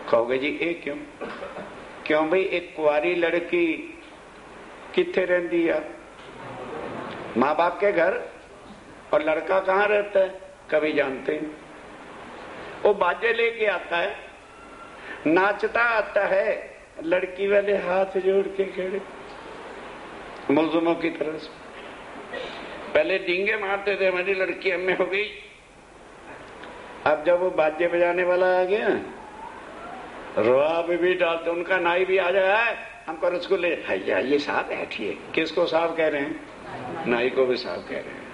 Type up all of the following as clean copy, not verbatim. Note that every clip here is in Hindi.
कहोगे जी ये क्यों? क्यों भाई, एक कुंवारी लड़की किथे रहती है? माँ बाप के घर। और लड़का कहाँ रहता है? कभी जानते हैं। वो बाजे लेके आता है, नाचता आता है, लड़की वाले हाथ जोड़ के खड़े मुलजुमों की तरह से। पहले डींगे मारते थे, हमारी लड़की हमें हो गई। अब जब वो बाजे बजाने वाला आ गया, रुआब भी डालते, उनका नाई भी आ जाए, हमको रसगुल्ले, भैया ये साहब बैठिए। किसको साहब कह रहे हैं? नाई को भी साहब कह रहे हैं।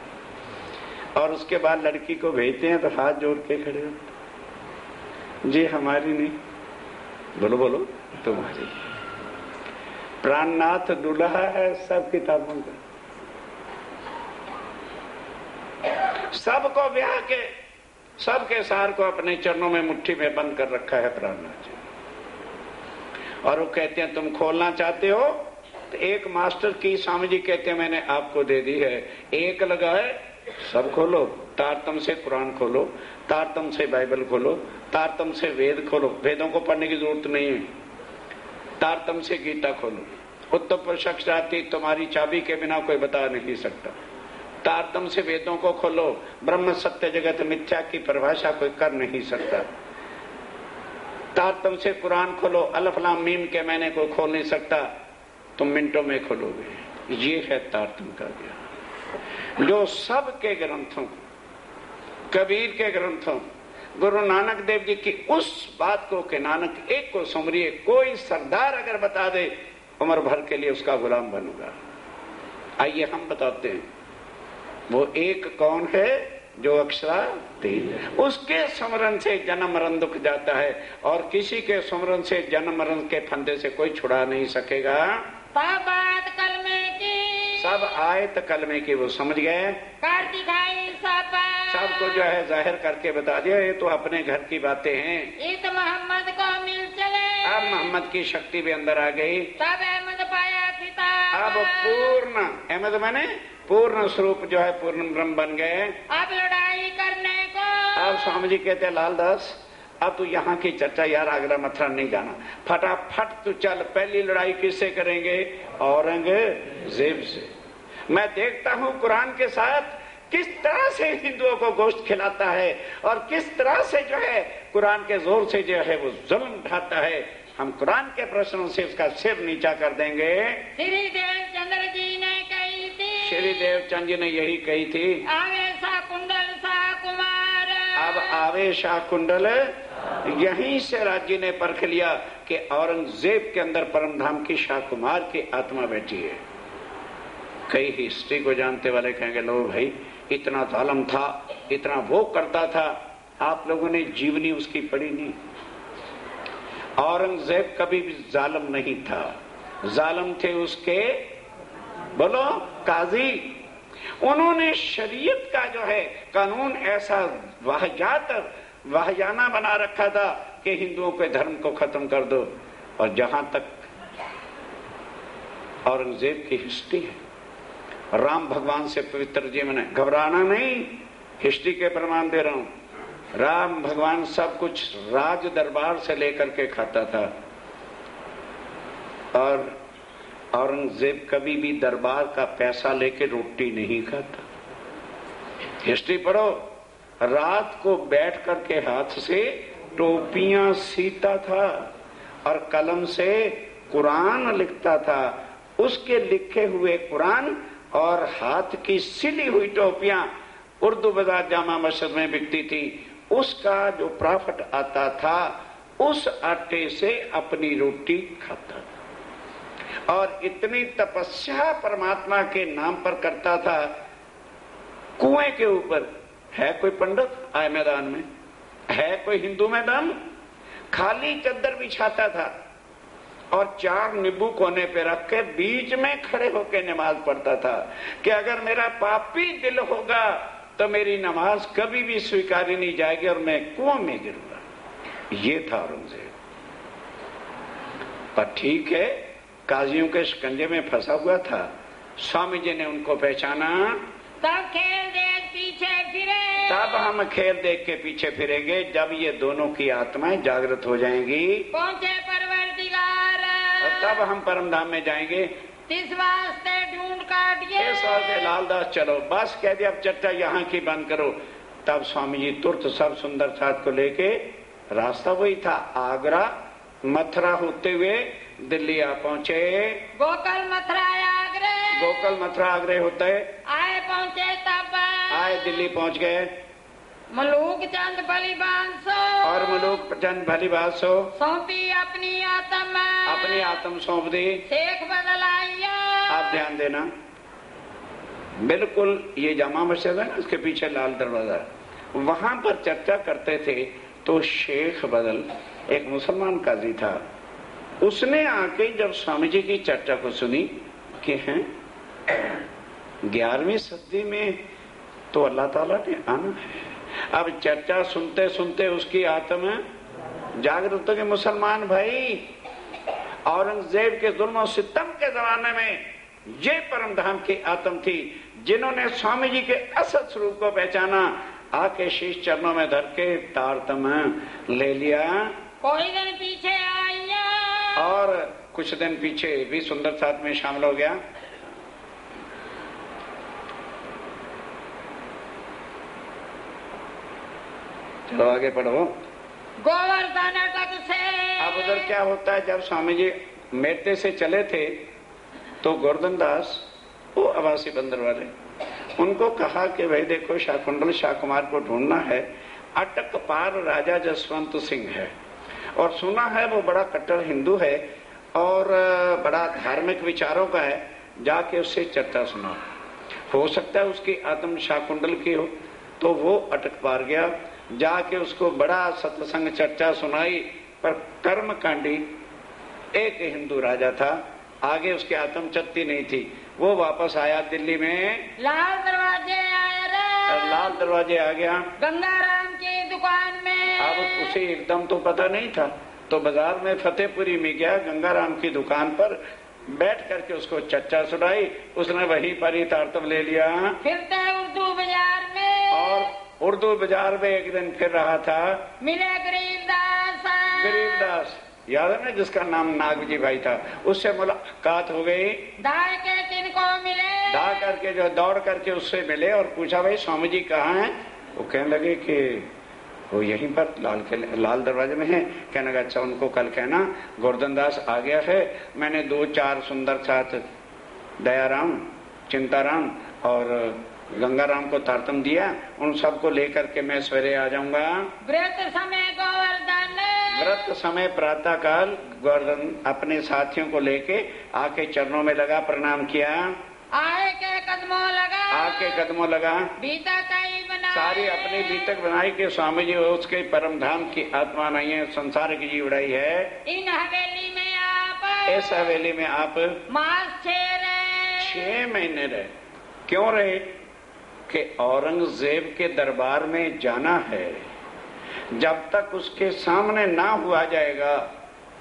और उसके बाद लड़की को भेजते हैं तो हाथ जोड़ के खड़े होते, जी हमारी नहीं। बोलो बोलो, तुम्हारी। प्राणनाथ दुल्हा है सब किताबों का। सबको ब्याह के, सबके सार को अपने चरणों में मुट्ठी में बंद कर रखा है प्राणनाथ जी। और वो कहते हैं तुम खोलना चाहते हो तो एक मास्टर की स्वामी जी कहते हैं मैंने आपको दे दी है, एक लगाए सब खोलो। तारतम से कुरान खोलो, तारतम से बाइबल खोलो, तारतम से वेद खोलो। वेदों को पढ़ने की जरूरत नहीं है। तारतम से गीता खोलो। उत्तर शक्ति तुम्हारी चाबी के बिना कोई बता नहीं सकता। तारतम से वेदों को खोलो। ब्रह्म सत्य जगत मिथ्या की परिभाषा कोई कर नहीं सकता। तारतम से कुरान खोलो। अलफ लाम मीम के मैंने कोई खोल नहीं सकता, तुम मिनटों में खोलोगे। ये है तारतम का ज्ञान, जो सबके ग्रंथों, कबीर के ग्रंथों, गुरु नानक देव जी की उस बात को कि नानक एक को सुमरिए, कोई सरदार अगर बता दे उम्र भर के लिए उसका गुलाम बनूंगा। आइए हम बताते हैं वो एक कौन है जो अक्षरातीत, उसके स्मरण से जन्म मरण दुख जाता है और किसी के स्मरण से जन्म मरण के फंदे से कोई छुड़ा नहीं सकेगा। सब आयत कलमे की, सब आयत कलमे की वो समझ गए, कर दिखाई सबको जो है जाहिर करके बता दिया। ये तो अपने घर की बातें हैं। ईद मोहम्मद को मिल चले, अब मोहम्मद की शक्ति भी अंदर आ गई। तब अहमद पाया खिताब। अब पूर्ण अहमद माने पूर्ण स्वरूप जो है पूर्ण ब्रह्म बन गए। अब लड़ाई करने को, अब स्वामी जी कहते हैं लालदास अब तू यहाँ की चर्चा यार आगरा मथुरा नहीं जाना, फटाफट तू चल। पहली लड़ाई किससे करेंगे? औरंगजेब से। मैं देखता हूँ कुरान के साथ किस तरह से हिंदुओं को गोश्त खिलाता है और किस तरह से जो है कुरान के जोर से जो है वो जुल्म ढाता है। हम कुरान के प्रश्नों से उसका सिर नीचा कर देंगे। श्री देवचंद्र जी ने कही थी, श्री देवचंद जी ने यही कही थी। आवे सा कुंडल सा कुमार, अब आवे शाह कुंडल। यहीं से राज्य ने परख लिया कि औरंगजेब के अंदर परमधाम की शाह कुमार की आत्मा बैठी है। कई हिस्ट्री को जानते वाले कहेंगे लो भाई इतना जालिम था, इतना वो करता था, आप लोगों ने जीवनी उसकी पढ़ी नहीं। औरंगजेब कभी भी जालिम नहीं था, जालिम थे उसके बोलो काजी। उन्होंने शरीयत का जो है कानून ऐसा वाहियाना बना रखा था कि हिंदुओं के धर्म को खत्म कर दो। और जहां तक औरंगजेब की हिस्ट्री है, राम भगवान से पवित्र जीवन है, घबराना नहीं, हिस्ट्री के प्रमाण दे रहा हूं। राम भगवान सब कुछ राज दरबार से लेकर के खाता था और औरंगजेब कभी भी दरबार का पैसा लेके रोटी नहीं खाता। हिस्ट्री पढ़ो, रात को बैठ करके हाथ से टोपियां सीता था और कलम से कुरान लिखता था। उसके लिखे हुए कुरान और हाथ की सिली हुई टोपियां उर्दू बाजार जामा मस्जिद में बिकती थी। उसका जो प्रॉफिट आता था उस आटे से अपनी रोटी खाता था और इतनी तपस्या परमात्मा के नाम पर करता था। कुएं के ऊपर है कोई पंडित आए मैदान में, है कोई हिंदू मैदान, खाली चद्दर बिछाता था और 4 नींबू कोने पे रख के बीच में खड़े होकर नमाज पढ़ता था कि अगर मेरा पापी दिल होगा तो मेरी नमाज कभी भी स्वीकारी नहीं जाएगी और मैं कुआं में गिरूंगा। ये था औरंगजेब। पर ठीक है, काजियों के शिकंजे में फंसा हुआ था। स्वामी जी ने उनको पहचाना, तब खेल देख पीछे फिरे, तब हम खेल देख के पीछे फिरेंगे जब ये दोनों की आत्माएं जागृत हो जाएंगी। पहुँचे परवरदिगार, और तब हम परम धाम में जाएंगे। इस वास्ते ढूंढ काटिए। इस वास्ते लालदास चलो, बस कह दिया अब चर्चा यहाँ की बंद करो। तब स्वामी जी तुरंत सब सुंदर साथ को लेके, रास्ता वही था, आगरा मथुरा होते हुए दिल्ली आ पहुँचे। गोकुल मथुरा आगरे, गोकुल मथुरा आगरे होते आए पहुँचे तब आए दिल्ली पहुँच गए। मलूक चंद बलिबांसो, और मलूक चंद भलीबासो सौंपी अपनी आत्म सौंप दी। शेख बदल आइया। आप ध्यान देना, बिल्कुल ये जामा मस्जिद है ना, उसके पीछे लाल दरवाजा, वहां पर चर्चा करते थे। तो शेख बदल एक मुसलमान काजी था, उसने आके जब स्वामी जी की चर्चा को सुनी कि हैं 11वीं सदी में तो अल्लाह ताला ने आना है। अब चर्चा सुनते सुनते उसकी आत्मा जागृत हो गई। मुसलमान भाई, औरंगजेब के जुल्म और सितम के जमाने में ये परम धाम की आत्म थी, जिन्होंने स्वामी जी के असद स्वरूप को पहचाना, आके शीश चरणों में धर के तारतम ले लिया। कोई दिन पीछे आइया और कुछ दिन पीछे भी सुंदर साथ में शामिल हो गया। चलो आगे पढ़ो। गोवर्धन अटक से। अब उधर क्या होता है, जब स्वामी जी मेटे से चले थे तो गोवर्धन दास, वो आवासी बंदर वाले, उनको कहा कि भाई देखो शाकुंडल शाह कुमार को ढूंढना है, अटक पार राजा जसवंत सिंह है, और सुना है वो बड़ा कट्टर हिंदू है और बड़ा धार्मिक विचारों का है, जाके उससे चर्चा सुनाओ, हो सकता है उसकी आत्म शाकुंडल की हो। तो वो अटक पार गया, जाके उसको बड़ा सत्संग चर्चा सुनाई, पर कर्मकांडी एक हिंदू राजा था, आगे उसकी आत्म चलती नहीं थी। वो वापस आया दिल्ली में, लाल दरवाजे आया रे, लाल दरवाजे आ गया गंगाराम की दुकान में। अब उसे एकदम तो पता नहीं था, तो बाजार में फतेहपुरी में गया, गंगाराम की दुकान पर बैठ करके उसको चर्चा सुनाई। उसने वहीं पर ही तारतम ले लिया। फिरते उर्दू बाजार में, और उर्दू बाजार में एक दिन फिर रहा था, मिले गरीबदास। गरीबदास याद है ना, जिसका नाम नागजी भाई था, उससे मुलाकात हो गई। दाए के दिन को मिले, दा करके जो दौड़ करके उससे मिले और पूछा भाई स्वामी जी कहाँ हैं। वो कहने लगे कि वो यहीं पर लाल दरवाजे में है। कहने लगा अच्छा उनको कल कहना गोवर्धन दास आ गया है, मैंने 2-4 सुंदर साथ दयाराम, चिंताराम और गंगाराम को तारतम दिया, उन सबको लेकर के मैं सवेरे आ जाऊंगा। व्रत समय गोवर्धन, व्रत समय प्रातः काल गोवर्धन अपने साथियों को लेके आके चरणों में लगा, प्रणाम किया, आए के कदमों लगा, आके कदमों लगा, बीता कई बना, सारी अपनी बीतक बनाई के स्वामी जी उसके परम धाम की आत्मा नहीं है, संसार की जी उड़ाई है। इन हवेली में आप, इस हवेली में आप मास 6 महीने रहे। क्यों रहे? कि औरंगजेब के दरबार में जाना है, जब तक उसके सामने ना हुआ जाएगा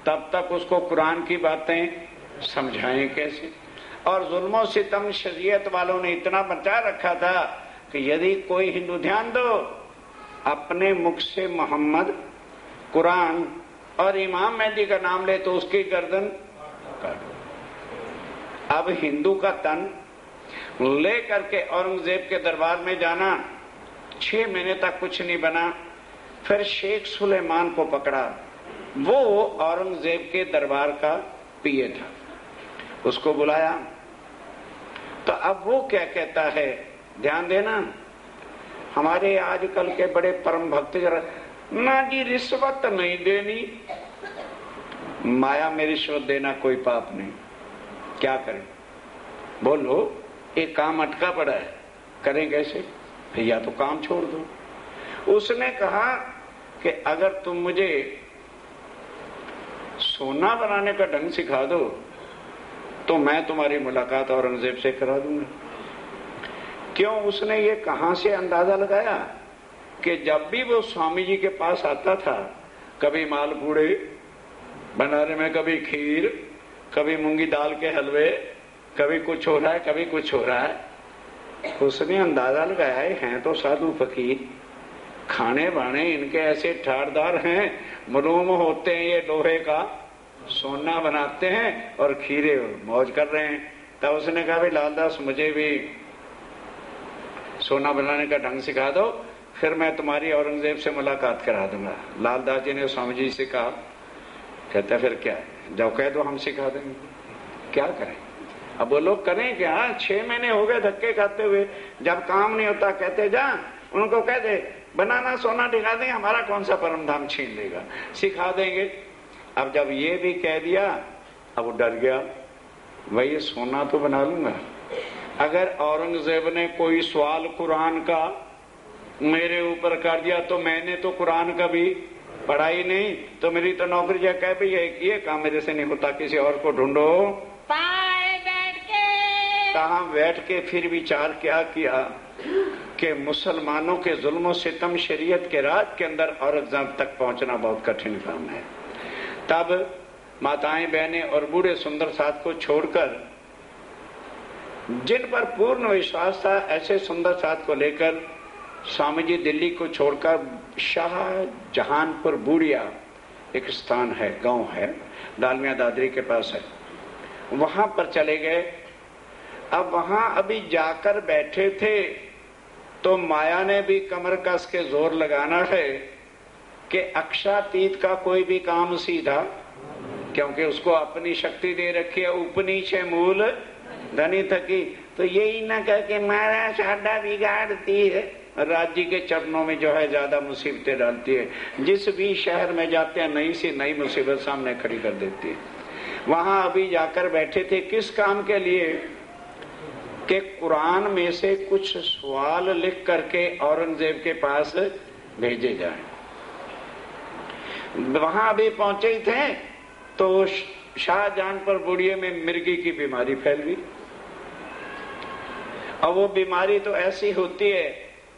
तब तक उसको कुरान की बातें समझाएं कैसे। और जुल्मों सितम शरीयत वालों ने इतना बचा रखा था कि यदि कोई हिंदू, ध्यान दो, अपने मुख से मोहम्मद, कुरान और इमाम मेहदी का नाम ले तो उसकी गर्दन काटो। अब हिंदू का तन ले करके औरंगजेब के दरबार में जाना, 6 महीने तक कुछ नहीं बना। फिर शेख सुलेमान को पकड़ा, वो औरंगजेब के दरबार का पीए था, उसको बुलाया। तो अब वो क्या कहता है, ध्यान देना, हमारे आजकल के बड़े परम भक्त ना जी रिश्वत नहीं देनी, माया में रिश्वत देना कोई पाप नहीं, क्या करें बोलो, एक काम अटका पड़ा है, करें कैसे? या तो काम छोड़ दो। उसने कहा कि अगर तुम मुझे सोना बनाने का ढंग सिखा दो तो मैं तुम्हारी मुलाकात औरंगजेब से करा दूंगा। क्यों? उसने ये कहां से अंदाजा लगाया कि जब भी वो स्वामी जी के पास आता था, कभी मालपूड़े बनाने में, कभी खीर, कभी मूंगी दाल के हलवे, कभी कुछ हो रहा है, कभी कुछ हो रहा है, उसने अंदाजा लगाया है तो साधु फकीर, खाने बाने इनके ऐसे ठाड़दार हैं, मलूम होते हैं ये लोहे का सोना बनाते हैं और खीरे मौज कर रहे हैं। तब उसने कहा भाई लालदास मुझे भी सोना बनाने का ढंग सिखा दो, फिर मैं तुम्हारी औरंगजेब से मुलाकात करा दूंगा। लालदास जी ने स्वामी जी से कहा, कहते फिर क्या है, जाओ कह दो हम सिखा देंगे। क्या करें, अब वो लोग करें क्या, 6 महीने हो गए धक्के खाते हुए, जब काम नहीं होता कहते जा उनको कह दे बनाना सोना दिखा देंगे, हमारा कौन सा परम धाम छीन लेगा, सिखा देंगे। अब जब ये भी कह दिया, अब वो डर गया, भाई सोना तो बना लूंगा, अगर औरंगजेब ने कोई सवाल कुरान का मेरे ऊपर कर दिया तो मैंने तो कुरान कभी पढ़ा ही नहीं, तो मेरी तो नौकरी जो कह भी है ये काम मेरे से नहीं होता, किसी और को ढूंढो। कहाँ बैठ के फिर विचार क्या किया कि मुसलमानों के जुल्म सितम शरीयत के राज के अंदर औरंगजेब तक पहुंचना बहुत कठिन काम है। तब माताएं बहनें और बूढ़े सुंदर साथ को छोड़कर, जिन पर पूर्ण विश्वास था, ऐसे सुंदर साथ को लेकर स्वामी जी दिल्ली को छोड़कर शाहजहानपुर बूढ़िया एक स्थान है, गांव है, दालमिया दादरी के पास है, वहां पर चले गए। अब वहां अभी जाकर बैठे थे तो माया ने भी कमर कस के जोर लगाना है कि अक्षातीत का कोई भी काम सीधा, क्योंकि उसको अपनी शक्ति दे रखी है, उपनीचे मूल धनी थकी, तो यही ना कह के मारा साडा बिगाड़ती है, राज्य के चरणों में जो है ज्यादा मुसीबतें डालती है। जिस भी शहर में जाते हैं नई से नई मुसीबत सामने खड़ी कर देती है। वहां अभी जाकर बैठे थे किस काम के लिए कि कुरान में से कुछ सवाल लिख करके औरंगजेब के पास भेजे जाए। वहां अभी पहुंचे ही थे तो शाहजहानपुर बूढ़िया में मिर्गी की बीमारी फैल गई। और वो बीमारी तो ऐसी होती है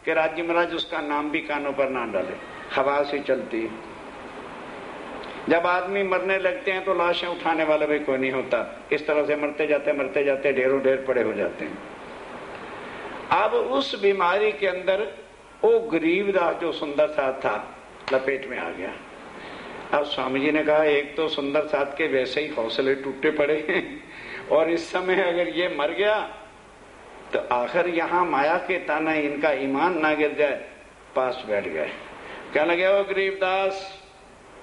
कि राज्य महाराज उसका नाम भी कानों पर ना डाले, हवा से चलती है। जब आदमी मरने लगते हैं तो लाशें उठाने वाला भी कोई नहीं होता, इस तरह से मरते जाते ढेरों ढेर पड़े हो जाते हैं। अब उस बीमारी के अंदर वो गरीबदास जो सुंदर साथ था लपेट में आ गया। अब स्वामी जी ने कहा एक तो सुंदर साथ के वैसे ही हौसले टूटे पड़े हैं और इस समय अगर ये मर गया तो आखिर यहाँ माया के ताना इनका ईमान ना गिर जाए। पास बैठ गए, कहने लगे ओ गरीबदास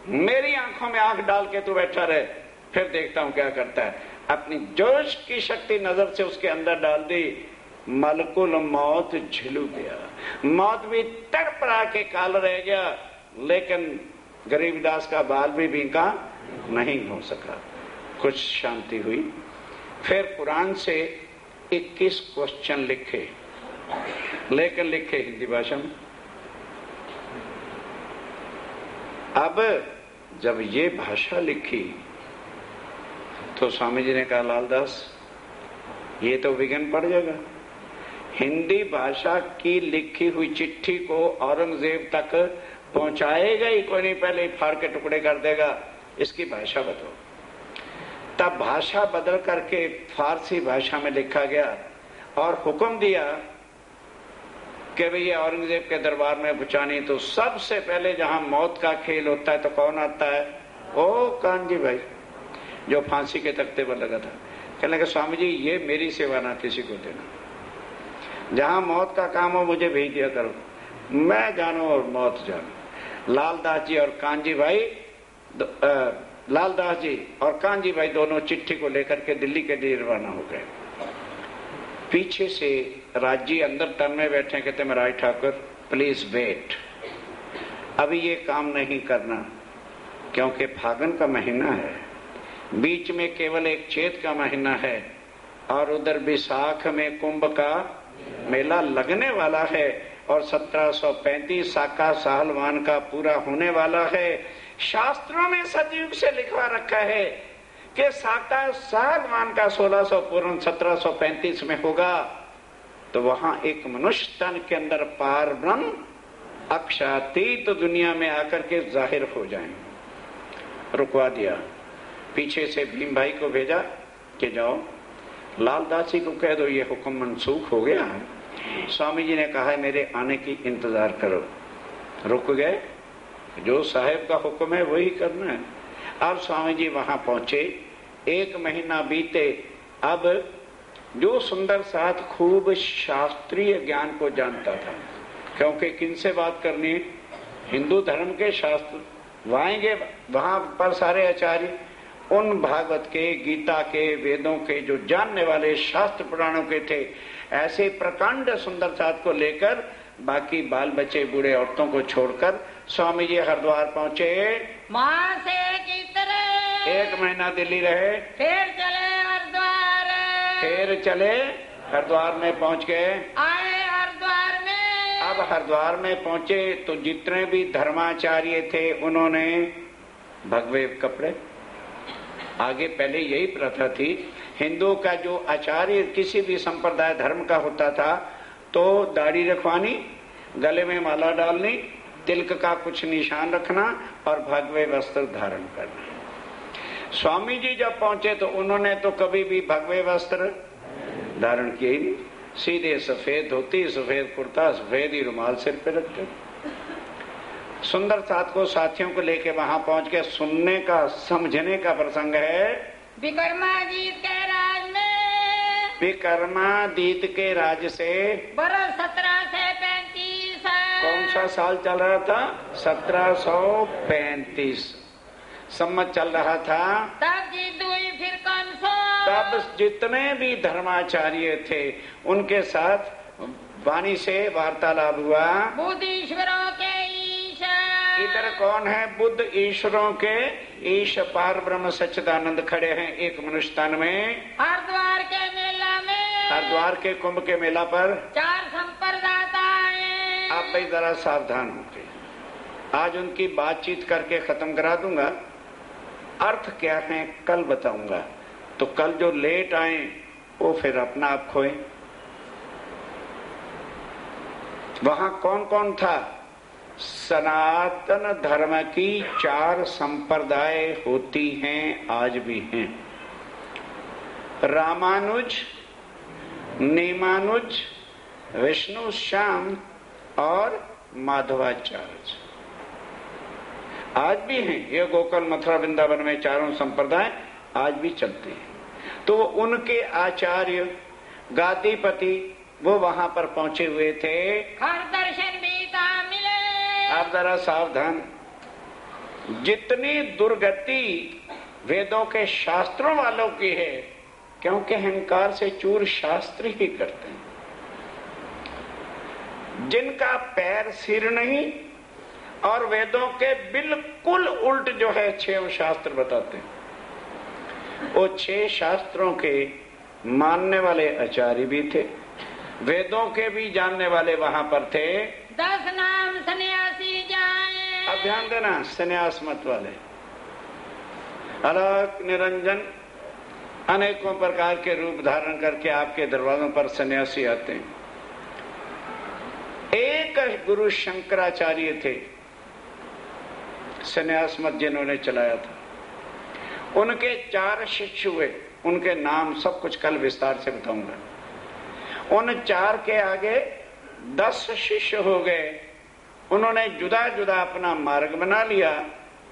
मेरी आंखों में आंख डाल के तू बैठा रहे, फिर देखता हूं क्या करता है। अपनी जोश की शक्ति नजर से उसके अंदर डाल दी, मलकुल मौत झिलू गया, मौत भी तड़पड़ा के काल रह गया, लेकिन गरीबदास का बाल भी बिका नहीं हो सका। कुछ शांति हुई। फिर कुरान से 21 क्वेश्चन लिखे, लेकिन लिखे हिंदी भाषा में। अब जब ये भाषा लिखी तो स्वामी जी ने कहा लालदास ये तो विघ्न पड़ जाएगा, हिंदी भाषा की लिखी हुई चिट्ठी को औरंगजेब तक पहुंचाएगा ही कोई नहीं, पहले ही फाड़ के टुकड़े कर देगा, इसकी भाषा बदलो। तब भाषा बदल करके फारसी भाषा में लिखा गया और हुक्म दिया कि भैया औरंगजेब के दरबार में पहुंचानी। तो सबसे पहले जहां मौत का खेल होता है तो कौन आता है? ओ कानजी भाई जो फांसी के तख्ते पर लगा था। कहने लगे स्वामी जी ये मेरी सेवा ना किसी को देना, जहां मौत का काम हो मुझे भेज दिया करो, मैं जानो और मौत जानो। लालदास जी और कानजी भाई लालदास जी और कानजी भाई दोनों चिट्ठी को लेकर के दिल्ली के लिए रवाना हो गए। पीछे से राजी अंदर तन में बैठे, कहते महाराज ठाकुर प्लीज वेट, अभी ये काम नहीं करना क्योंकि फागुन का महीना है, बीच में केवल एक चैत का महीना है और उधर विशाख में कुंभ का मेला लगने वाला है और 1735 साका सालवान का पूरा होने वाला है। शास्त्रों में सतयुग से लिखवा रखा है कि साका सालवान का 1600 पूर्ण 1735 में होगा, तो वहां एक मनुष्य तन के अंदर पार ब्रह्म अक्षातीत तो दुनिया में आकर के जाहिर हो जाएं। रुकवा दिया। पीछे से भीम भाई को भेजा कि जाओ लालदास जी को कह दो ये हुक्म मनसूख हो गया है। स्वामी जी ने कहा है मेरे आने की इंतजार करो। रुक गए, जो साहेब का हुक्म है वही करना है। अब स्वामी जी वहां पहुंचे, 1 महीना बीते। अब जो सुंदर साथ खूब शास्त्रीय ज्ञान को जानता था, क्योंकि किनसे बात करनी है, हिंदू धर्म के शास्त्र वाएंगे वहां पर सारे आचार्य, उन भागवत के, गीता के, वेदों के जो जानने वाले, शास्त्र पुराणों के थे, ऐसे प्रकांड सुंदर साथ को लेकर बाकी बाल बच्चे बूढ़े औरतों को छोड़कर स्वामी जी हरिद्वार पहुंचे। वहाँ से कितने 1 महीना दिल्ली रहे, फिर चले हरिद्वार। फिर चले हरिद्वार में पहुंच गए। आए हरिद्वार में। अब हरिद्वार में पहुंचे तो जितने भी धर्माचार्य थे उन्होंने भगवे कपड़े, आगे पहले यही प्रथा थी, हिंदुओं का जो आचार्य किसी भी संप्रदाय धर्म का होता था तो दाढ़ी रखवानी, गले में माला डालनी, तिलक का कुछ निशान रखना और भगवे वस्त्र धारण करना। स्वामी जी जब पहुंचे तो उन्होंने तो कभी भी भगवे वस्त्र धारण किए ही नहीं, सीधे सफेद धोती, सफेद कुर्ता, सफेद ही रुमाल सिर पे रखते। सुंदर साथ को साथियों को लेके वहां पहुंच के सुनने का, समझने का प्रसंग है। विक्रमादित्य के राज में, विक्रमादित्य के राज से बरस 1735। कौन सा साल चल रहा था? 1735 सम्मत चल रहा था। तब जीत हुई फिर कौन सो। तब जितने भी धर्माचार्य थे उनके साथ वाणी से वार्तालाप हुआ। बुद्ध ईश्वरों के इधर कौन है? बुद्ध ईश्वरों के ईश पार ब्रह्म सच्चिदानंद खड़े हैं एक मनुष्य तन में। हरिद्वार के मेला में, हरिद्वार के कुंभ के मेला पर 4 संप्रदाता आए। आप भाई जरा सावधान होंगे, आज उनकी बातचीत करके खत्म करा दूंगा। अर्थ क्या है कल बताऊंगा, तो कल जो लेट आए वो फिर अपना आप खोए। वहां कौन कौन था? सनातन धर्म की 4 संप्रदाय होती हैं, आज भी हैं। रामानुज, नेमानुज, विष्णु श्याम और माधवाचार्य आज भी हैं। ये गोकुल मथुरा वृंदावन में 4 संप्रदाय आज भी चलते हैं। तो उनके आचार्य गादीपति वो वहां पर पहुंचे हुए थे। हर दर्शन भी था मिले। आप जरा सावधान, जितनी दुर्गति वेदों के शास्त्रों वालों की है, क्योंकि अहंकार से चूर शास्त्र ही करते हैं। जिनका पैर सिर नहीं और वेदों के बिल्कुल उल्ट जो है 6 शास्त्र बताते हैं। वो 6 शास्त्रों के मानने वाले आचार्य भी थे, वेदों के भी जानने वाले वहां पर थे। 10 नाम सन्यासी जाए। अब ध्यान देना, सन्यास मत वाले अलग निरंजन अनेकों प्रकार के रूप धारण करके आपके दरवाजों पर सन्यासी आते हैं। एक गुरु शंकराचार्य थे, सन्यास मत जिन्होंने चलाया था। उनके 4 शिष्य हुए, उनके नाम सब कुछ कल विस्तार से बताऊंगा। उन 4 के आगे 10 शिष्य हो गए। उन्होंने जुदा जुदा अपना मार्ग बना लिया,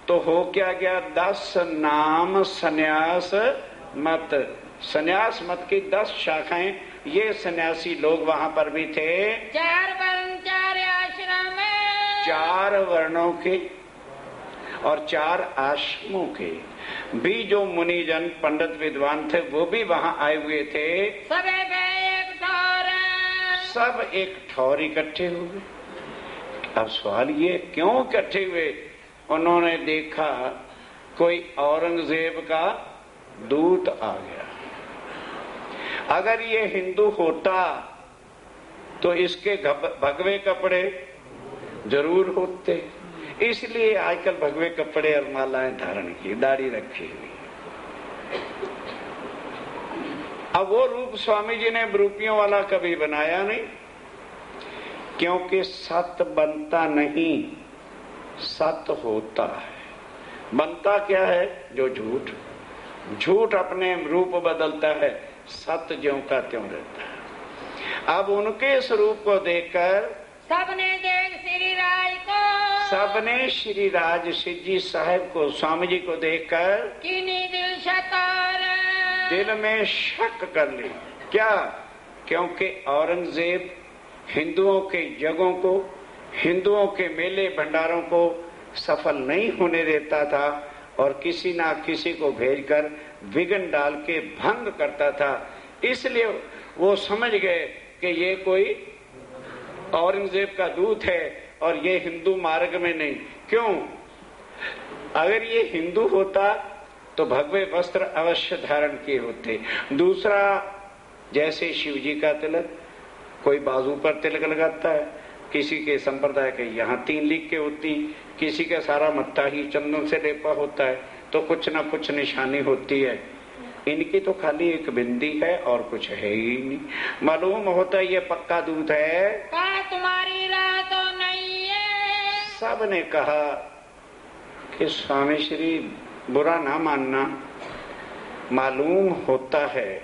तो हो क्या गया? 10 नाम सन्यास मत। सन्यास मत की 10 शाखाएं। ये सन्यासी लोग वहां पर भी थे। 4 वर्ण 4 आश्रम, 4 वर्णों के और 4 आश्रमों के भी जो मुनिजन पंडित विद्वान थे वो भी वहां आए हुए थे। सब एक ठौर इकट्ठे हुए। अब सवाल ये, क्यों इकट्ठे हुए? उन्होंने देखा कोई औरंगजेब का दूत आ गया। अगर ये हिंदू होता तो इसके भगवे कपड़े जरूर होते, इसलिए आजकल भगवे कपड़े और मालाएं धारण की, दाढ़ी रखी हुई। अब वो रूप स्वामी जी ने रूपियों वाला कभी बनाया नहीं, क्योंकि सत्य बनता नहीं, सत्य होता है। बनता क्या है? जो झूठ, झूठ अपने रूप बदलता है, सत्य ज्यों का त्यों रहता है। अब उनके स्वरूप को देखकर सबने देख श्री राज को, सबने श्री राज सिद्ध जी साहब को, स्वामी जी को देखकर कीनी दिल शकार, दिल में शक कर ली। क्या? क्योंकि औरंगजेब हिंदुओं के यज्ञों को, हिंदुओं के मेले भंडारों को सफल नहीं होने देता था और किसी ना किसी को भेजकर विघ्न डाल के भंग करता था। इसलिए वो समझ गए कि ये कोई औरंगजेब का दूत है और ये हिंदू मार्ग में नहीं। क्यों? अगर ये हिंदू होता तो भगवे वस्त्र अवश्य धारण किए होते। दूसरा, जैसे शिव जी का तिलक, कोई बाजू पर तिलक लगाता है, किसी के संप्रदाय के यहाँ 3 लीक के होती, किसी का सारा मत्था ही चंदन से लेपा होता है, तो कुछ ना कुछ निशानी होती है। इनकी तो खाली एक बिंदी है और कुछ है ही नहीं। मालूम होता है ये पक्का दूत है। कहा तुम्हारी राह तो नहीं है। सब ने कहा कि स्वामी श्री बुरा ना मानना, मालूम होता है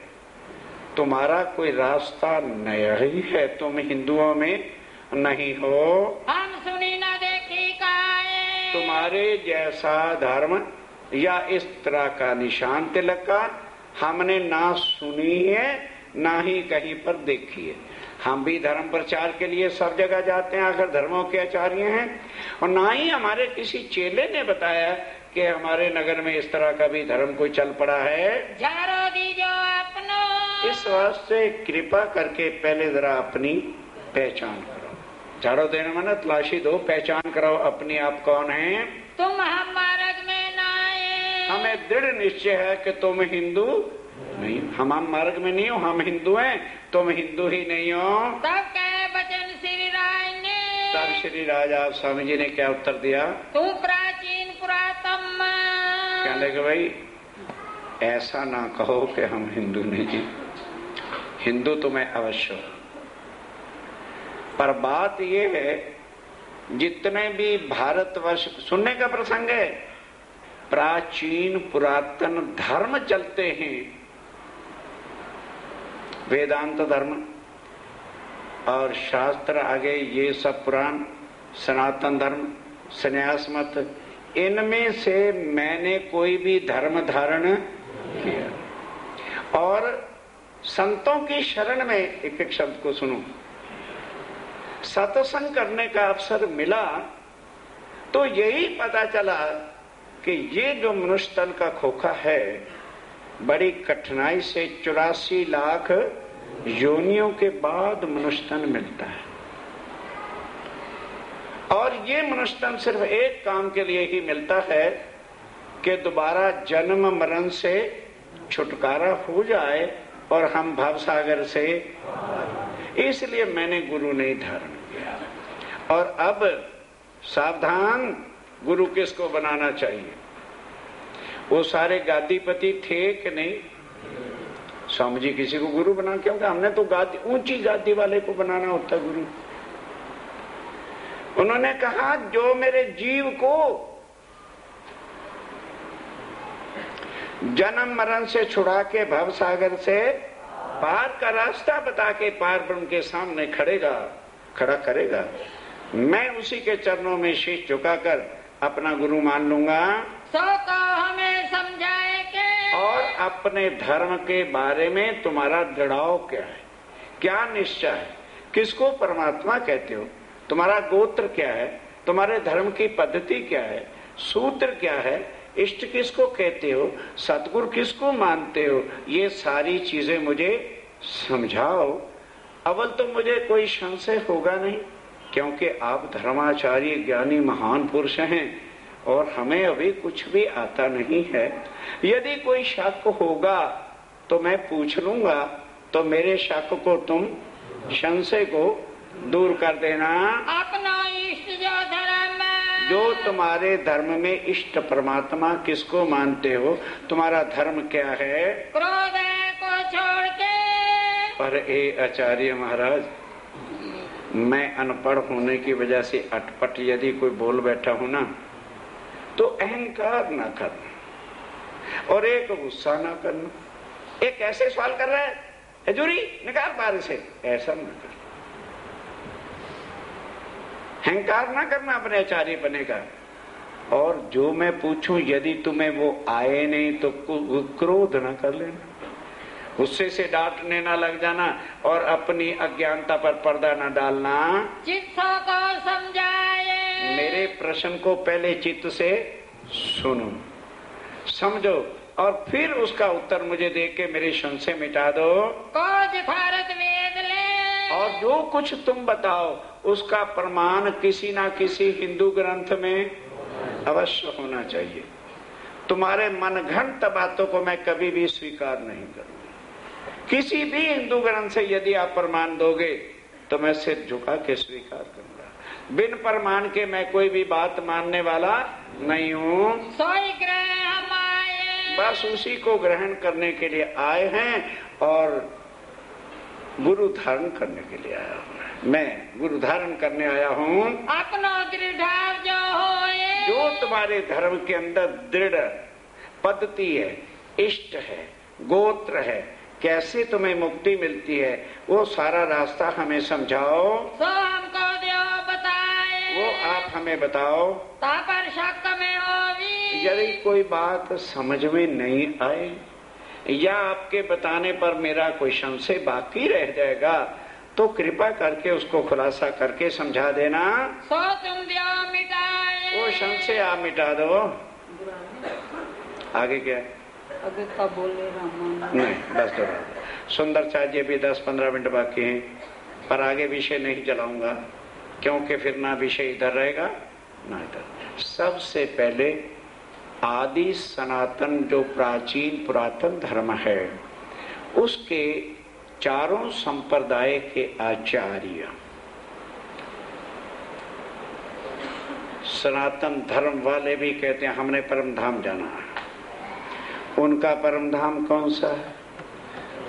तुम्हारा कोई रास्ता नया ही है, तुम हिंदुओं में नहीं हो। हम सुनी ना देखी काए, तुम्हारे जैसा धर्म या इस तरह का निशान तिलक का हमने ना सुनी है ना ही कहीं पर देखी है। हम भी धर्म प्रचार के लिए सब जगह जाते हैं, आखिर धर्मों के आचार्य हैं, और ना ही हमारे किसी चेले ने बताया कि हमारे नगर में इस तरह का भी धर्म कोई चल पड़ा है। झाड़ो दीजो अपनो, इस वास्ते कृपा करके पहले जरा अपनी पहचान करो। झाड़ो देने माना तलाशी दो, पहचान कराओ अपनी आप कौन है। तुम हम मार्ग में ना आए, हमें दृढ़ निश्चय है कि तुम हिंदू नहीं, हम मार्ग में नहीं हो, हम हिंदू हैं, तुम हिंदू ही नहीं हो। तब कहे वचन श्री राज ने, तब श्री राजा स्वामी जी ने क्या उत्तर दिया? तुम प्राचीन पुरातन, कहने लगे भाई ऐसा ना कहो कि हम हिंदू नहीं, हिंदू तो मैं अवश्य हूं, पर बात यह है जितने भी भारतवर्ष सुनने का प्रसंग है, प्राचीन पुरातन धर्म चलते हैं, वेदांत धर्म और शास्त्र आगे ये सब पुराण, सनातन धर्म, संन्यास मत, इनमें से मैंने कोई भी धर्म धारण किया। और संतों की शरण में एक एक शब्द को सुनो, सत्संग करने का अवसर मिला तो यही पता चला कि ये जो मनुष्य तन का खोखा है, बड़ी कठिनाई से 84 लाख योनियों के बाद मनुष्य तन मिलता है। और ये मनुष्य तन सिर्फ एक काम के लिए ही मिलता है कि दोबारा जन्म मरण से छुटकारा हो जाए और हम भवसागर से, इसलिए मैंने गुरु नहीं धारण किया। और अब सावधान, गुरु किसको बनाना चाहिए? वो सारे गादीपति थे कि नहीं? स्वामी जी किसी को गुरु बना, क्योंकि हमने तो गादी, ऊंची गादी वाले को बनाना होता गुरु। उन्होंने कहा जो मेरे जीव को जन्म मरण से छुड़ा के भवसागर से पार का रास्ता बता के पार ब्रह्म के सामने खड़ा करेगा, मैं उसी के चरणों में शीश झुकाकर अपना गुरु मान लूंगा। सो तो हमें समझाए के, और अपने धर्म के बारे में तुम्हारा दृढ़ाव क्या है, क्या निश्चय है, किसको परमात्मा कहते हो, तुम्हारा गोत्र क्या है, तुम्हारे धर्म की पद्धति क्या है, सूत्र क्या है, इष्ट किसको कहते हो, सतगुरु किसको मानते हो, ये सारी चीजें मुझे समझाओ। अव्वल तो मुझे कोई संशय होगा नहीं, क्योंकि आप धर्माचार्य ज्ञानी महान पुरुष हैं और हमें अभी कुछ भी आता नहीं है। यदि कोई शक होगा तो मैं पूछ लूंगा, तो मेरे शक को तुम, संशय को दूर कर देना। अपना इष्ट जो धर्म, जो तुम्हारे धर्म में इष्ट परमात्मा किसको मानते हो, तुम्हारा धर्म क्या है? क्रोध को छोड़ के। पर ए आचार्य महाराज, मैं अनपढ़ होने की वजह से अटपट यदि कोई बोल बैठा हूं ना, तो अहंकार ना करना और एक गुस्सा ना करना। एक ऐसे सवाल कर रहा है, हजूरी निकाल बाहर से, ऐसा ना कर। अहंकार ना करना अपने आचार्य बने का। और जो मैं पूछूं यदि तुम्हें वो आए नहीं तो क्रोध ना कर लेना, गुस्से से डांटने ना लग जाना और अपनी अज्ञानता पर पर्दा ना डालना। चित्तों को समझाए, मेरे प्रश्न को पहले चित्त से सुनो, समझो और फिर उसका उत्तर मुझे दे के मेरे संशय मिटा दो। भारत वेद ले, और जो कुछ तुम बताओ उसका प्रमाण किसी ना किसी हिंदू ग्रंथ में अवश्य होना चाहिए। तुम्हारे मनगढ़ंत बातों को मैं कभी भी स्वीकार नहीं करूंगा। किसी भी हिंदू ग्रंथ से यदि आप प्रमाण दोगे तो मैं सिर झुका के स्वीकार करूंगा। बिन प्रमाण के मैं कोई भी बात मानने वाला नहीं हूँ। सोई ग्रह हम आए, बस उसी को ग्रहण करने के लिए आए हैं और गुरु धारण करने के लिए आया हूँ। मैं गुरु धारण करने आया हूँ। अपनो दृढ़ जो होए, जो तुम्हारे धर्म के अंदर दृढ़ पद्धति है, इष्ट है, गोत्र है, कैसे तुम्हें मुक्ति मिलती है, वो सारा रास्ता हमें समझाओ। सो हमको दो बताए, वो आप हमें बताओ। पर शक में होगी, यदि कोई बात समझ में नहीं आए या आपके बताने पर मेरा कोई संशय बाकी रह जाएगा तो कृपा करके उसको खुलासा करके समझा देना। सो तुम दियो मिटाए, वो संशय आप मिटा दो। आगे क्या है? अभी कब बोले राम? नहीं, बस दो। सुंदराचार्य भी 10-15 मिनट बाकी हैं, पर आगे विषय नहीं चलाऊंगा क्योंकि फिर ना विषय इधर रहेगा ना इधर। सबसे पहले आदि सनातन जो प्राचीन पुरातन धर्म है उसके चारों संप्रदाय के आचार्य, सनातन धर्म वाले भी कहते हैं हमने परम धाम जाना है। उनका परम धाम कौन सा है?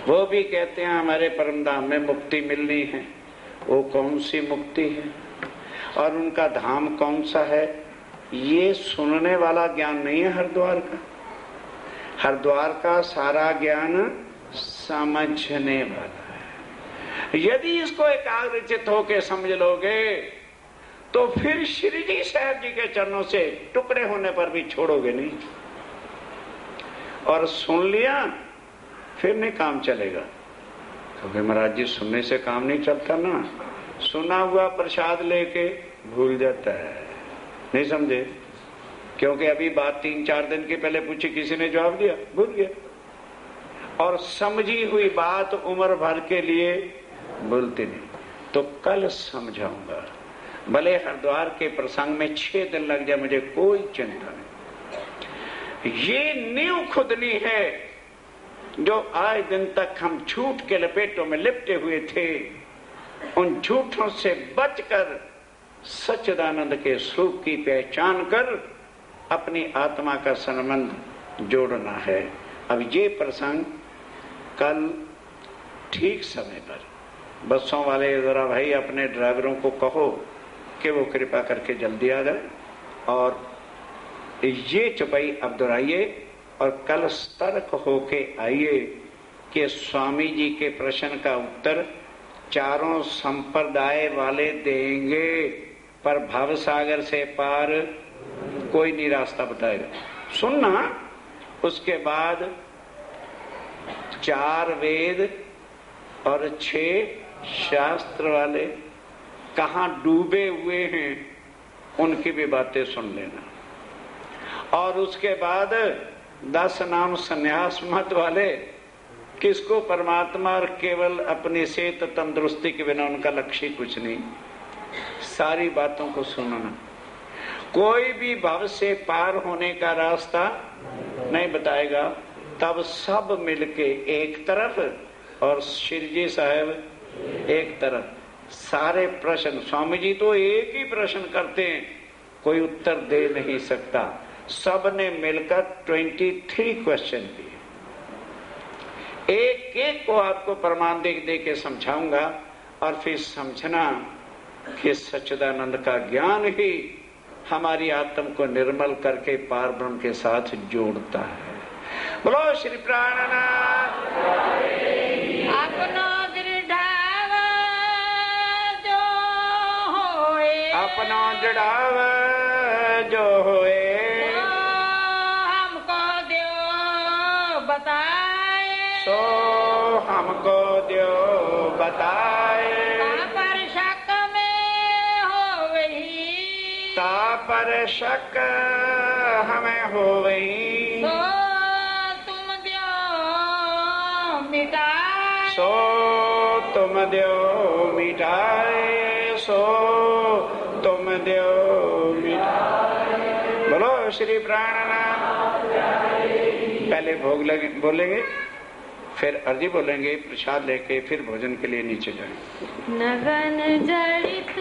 वो भी कहते हैं हमारे परम धाम में मुक्ति मिलनी है। वो कौन सी मुक्ति है और उनका धाम कौन सा है? ये सुनने वाला ज्ञान नहीं है हरिद्वार का। हरिद्वार का सारा ज्ञान समझने वाला है। यदि इसको एकाग्रचित होके समझ लोगे तो फिर श्री जी साहब जी के चरणों से टुकड़े होने पर भी छोड़ोगे नहीं। और सुन लिया फिर नहीं काम चलेगा, क्योंकि महाराज जी सुनने से काम नहीं चलता ना। सुना हुआ प्रसाद लेके भूल जाता है, नहीं समझे? क्योंकि अभी बात 3-4 दिन के पहले पूछी, किसी ने जवाब दिया, भूल गया। और समझी हुई बात उम्र भर के लिए भूलती नहीं। तो कल समझाऊंगा, भले हरिद्वार के प्रसंग में 6 दिन लग जाए, मुझे कोई चिंता नहीं। ये नींव खुदनी है जो आए दिन तक हम झूठ के लपेटों में लिपटे हुए थे। उन झूठों से बचकर सच्चिदानंद के स्वरूप की पहचान कर अपनी आत्मा का संबंध जोड़ना है। अब ये प्रसंग कल ठीक समय पर बसों वाले जरा भाई अपने ड्राइवरों को कहो कि वो कृपा करके जल्दी आ जाए और ये चौपाई अब दोहराइए और कल सतर्क होके आइए कि स्वामी जी के प्रश्न का उत्तर चारों संप्रदाय वाले देंगे, पर भव सागर से पार कोई नहीं रास्ता बताएगा। सुनना, उसके बाद 4 वेद और 6 शास्त्र वाले कहाँ डूबे हुए हैं उनकी भी बातें सुन लेना। और उसके बाद 10 नाम संन्यास मत वाले, किसको परमात्मा और केवल अपनी सेहत तंदुरुस्ती के बिना उनका लक्ष्य कुछ नहीं। सारी बातों को सुनना। कोई भी भव से पार होने का रास्ता नहीं बताएगा। तब सब मिलके एक तरफ और शिरजी साहब एक तरफ। सारे प्रश्न, स्वामी जी तो एक ही प्रश्न करते हैं, कोई उत्तर दे नहीं सकता। सब ने मिलकर 23 क्वेश्चन किए। एक एक को आपको प्रमाण दे के समझाऊंगा और फिर समझना कि सच्चिदानंद का ज्ञान ही हमारी आत्म को निर्मल करके पार ब्रह्म के साथ जोड़ता है। बोलो श्री प्राणनाथ। अपनो दृढ़ जो होए, अपनो जड़ाव जो होए हमको दो बताए सो हमको दो बताए पर शक में हो वही ता पर शक हमें हो वही तो तुम दो मिटाए सो तुम दो मिटाए सो तुम दो मिटाए। बोलो श्री प्राणनाथ। पहले भोग लगे बोलेंगे, फिर अर्जी बोलेंगे, प्रसाद लेके फिर भोजन के लिए नीचे जाएं। नगन जड़ित